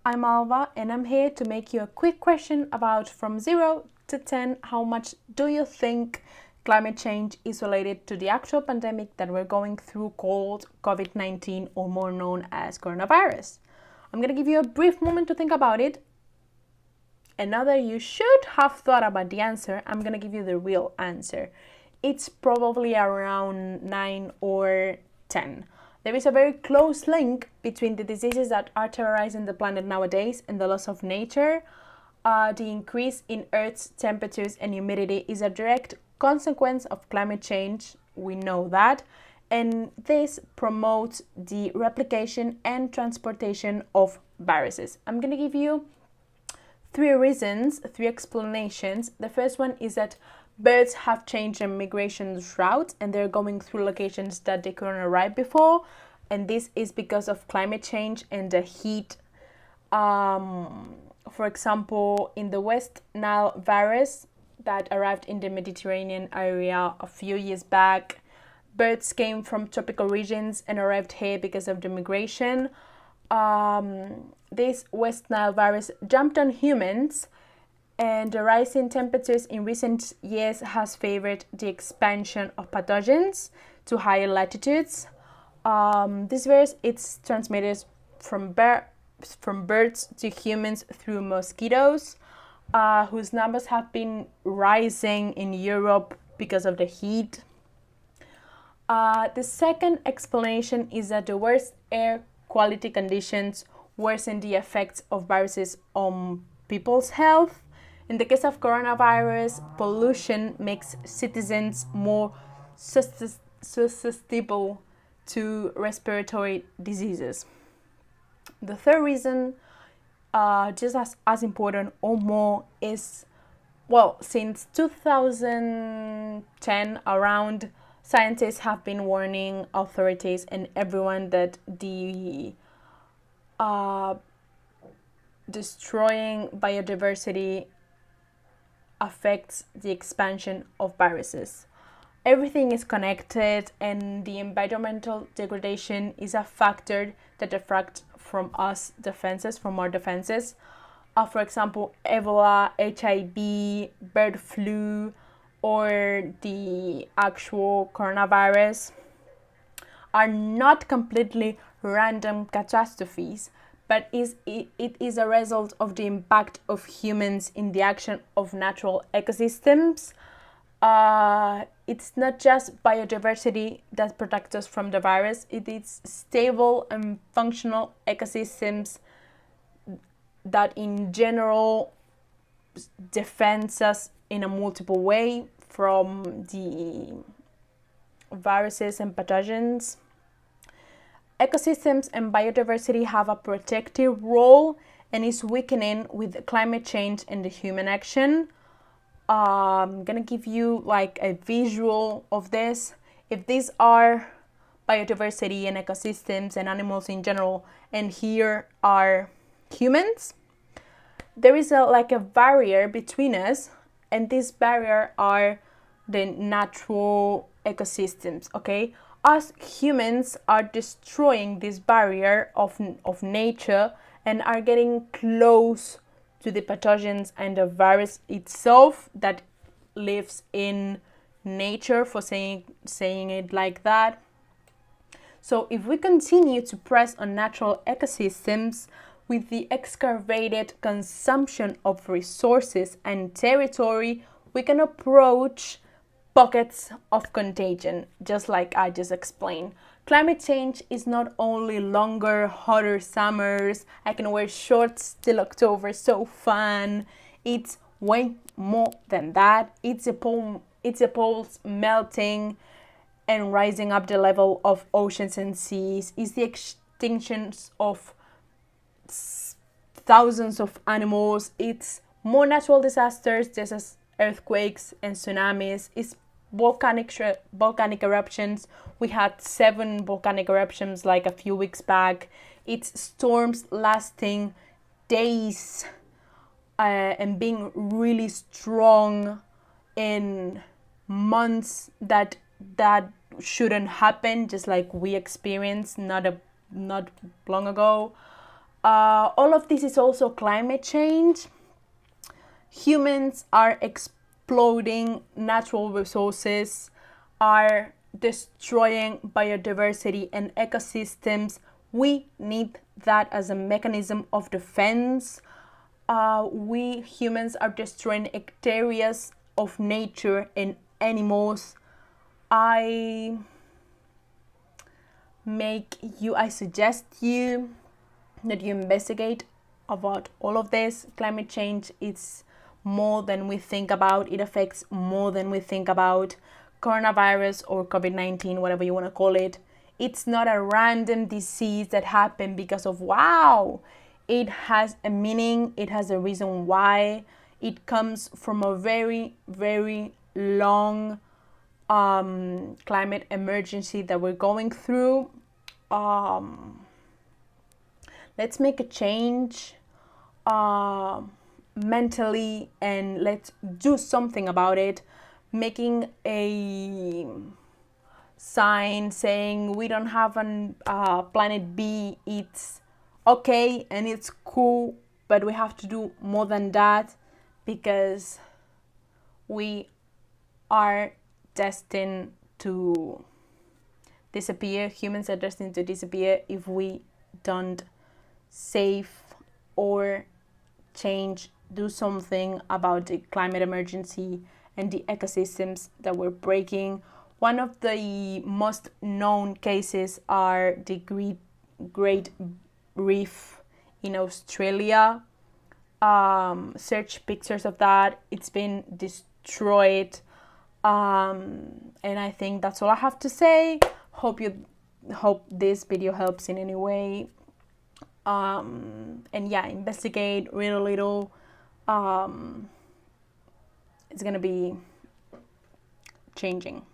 I'm Alva and I'm here to make you a quick question about from 0 to 10, how much do you think climate change is related to the actual pandemic that we're going through called COVID-19, or more known as coronavirus? I'm going to give you a brief moment to think about it. And now that you should have thought about the answer, I'm going to give you the real answer. It's probably around 9 or 10. There is a very close link between the diseases that are terrorizing the planet nowadays and the loss of nature. The increase in Earth's temperatures and humidity is a direct consequence of climate change. We know that. And this promotes the replication and transportation of viruses. I'm going to give you three reasons, three explanations. The first one is that birds have changed their migration routes and they're going through locations that they couldn't arrive before, and this is because of climate change and the heat. For example, in the West Nile virus that arrived in the Mediterranean area a few years back, birds came from tropical regions and arrived here because of the migration. This West Nile virus jumped on humans, and the rise in temperatures in recent years has favored the expansion of pathogens to higher latitudes. This virus is transmitted from birds to humans through mosquitoes, whose numbers have been rising in Europe because of the heat. The second explanation is that the worst air quality conditions worsen the effects of viruses on people's health. In the case of coronavirus, pollution makes citizens more susceptible to respiratory diseases. The third reason, just as important or more, is, since 2010 around, scientists have been warning authorities and everyone that the destroying biodiversity affects the expansion of viruses. Everything is connected, and the environmental degradation is a factor that detracts from our defenses. For example, Ebola, HIV, bird flu, or the actual coronavirus are not completely random catastrophes, but it is a result of the impact of humans in the action of natural ecosystems. It's not just biodiversity that protects us from the virus, it is stable and functional ecosystems that in general defends us in a multiple way from the viruses and pathogens. Ecosystems and biodiversity have a protective role and is weakening with climate change and the human action. I'm gonna give you like a visual of this. If these are biodiversity and ecosystems and animals in general, and here are humans, there is a barrier between us, and this barrier are the natural ecosystems. Okay, us humans are destroying this barrier of nature and are getting close to the pathogens and the virus itself that lives in nature, for saying it like that. So if we continue to press on natural ecosystems with the excavated consumption of resources and territory, we can approach pockets of contagion, just like I just explained. Climate change is not only longer, hotter summers, I can wear shorts till October, so fun. It's way more than that. It's the poles melting and rising up the level of oceans and seas. It's the extinctions of thousands of animals. It's more natural disasters, just as earthquakes and tsunamis. It's volcanic eruptions. We had 7 volcanic eruptions like a few weeks back. It's storms lasting days and being really strong in months that shouldn't happen, just like we experienced not long ago. All of this is also climate change. Humans are exploding natural resources, are destroying biodiversity and ecosystems. We need that as a mechanism of defense. We humans are destroying hectares of nature and animals. I suggest you that you investigate about all of this. Climate change is more than we think about. It affects more than we think about. Coronavirus or COVID-19, whatever you want to call it, it's not a random disease that happened because of wow. It has a meaning. It has a reason why. It comes from a very, very long climate emergency that we're going through. Let's make a change mentally, and let's do something about it. Making a sign saying we don't have an planet B, it's okay and it's cool, but we have to do more than that, because we are destined to disappear. Humans are destined to disappear if we don't save or do something about the climate emergency and the ecosystems that we're breaking. One of the most known cases are the Great Reef in Australia. Search pictures of that. It's been destroyed. And I think that's all I have to say. Hope this video helps in any way. And yeah, investigate, read a little. It's gonna be changing.